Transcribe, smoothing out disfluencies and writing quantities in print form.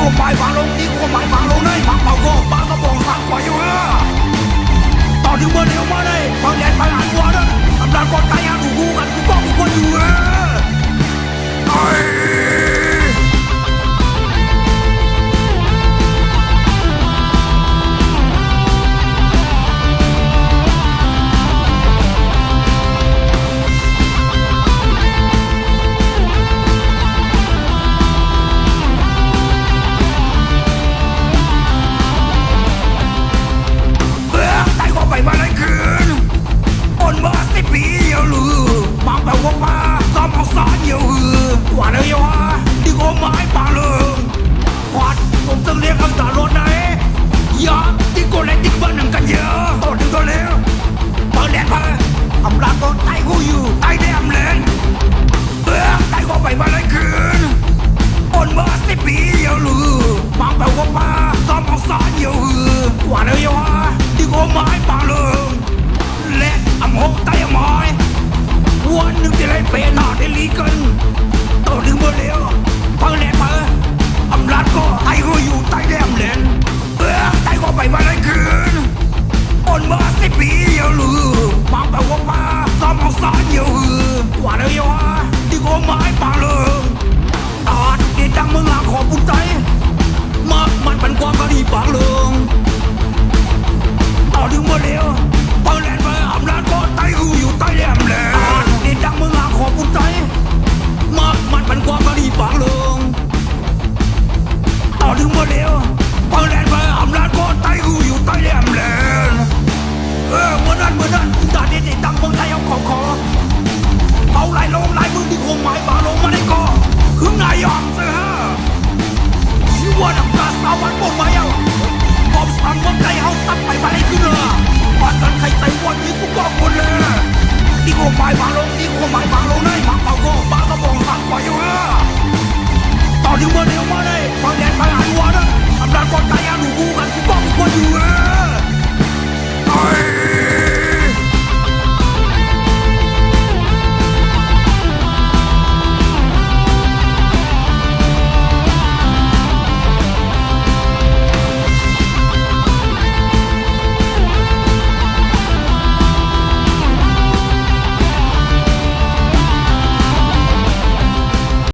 我买房龙，你我买房龙呢？房包哥，把个网上挂อยู่ต่อถึงเมื่อเร็วมาเลยฟังแดนไปอ่านวัวเลยตำนานก่อนตายยังดูกูกันกูก็กูอยู่ไปมาเลยคืนอ่อนมา10 ปีเยอะลือมังแบบว่ามาซ้อมเอาซ้อนเยอะหือว่าเลยว่าที่กูไม้ปางเลยขวัดผมต้องเรียกคำสารรถไหนยาที่กูเล่นที่บ้านหนึ่งกันเยอะต่อถึงตัวเร็วเปิดแดดมาอำลาตัวไต้กูอยู่ไต้แดมเลนไต้กูไปมาเลยคืนอ่อนมา10 ปีเยอะลือมังแบบว่ามาซ้อมเอาซ้อนเยอะหือว่าเลยว่าที่กูไม้ปางเลยและอำหกใต้ไม้วันหนึ่งที่ไรเป็นหน้าได้ลีกันต่อถึงเมื่อเร็วพังแหลนมาอำลาดก็ไต้ก็อยู่ใต้แดมเลนไต้ก็ไปมาได้คืนอ่อนมา10 ปีเยอะลือมังแบบว่ามาซ้อมเอาสารเยอะหือว่าเลยว่าที่กูไม้ปางเลยตอดที่ดังเมืองหลังขอปุ่นใจมันเป็นความกระดีปางเลยต่อถึงเมื่อเร็วพังแหลนมาอำลาดก็ไต้ก็อยู่ใต้แดมเลนที่ดังเมืองหลังขอปุ่นใจมันเป็นความกระดีปางเลยต่อถึงเมื่อเร็วพังแหลนมาอำลาดก็ไต้ก็อยู่ใต้แดมเลนเมื่อนั้นด่านนี้ดังเมืองไทยเอาขอเอาลายลงลายมือที่คงหมายปางลงมาได้ก็คือนายยอมเสือชื่อว่าดังกาสาวันบนมาเอาผมสั่งว่าใจเอาซับไปมาได้ขึ้นเลยบ้านกันใครใจวันนี้กูก็คนเลยที่กูหมายปางลงนี่กูหมายปางลงนะ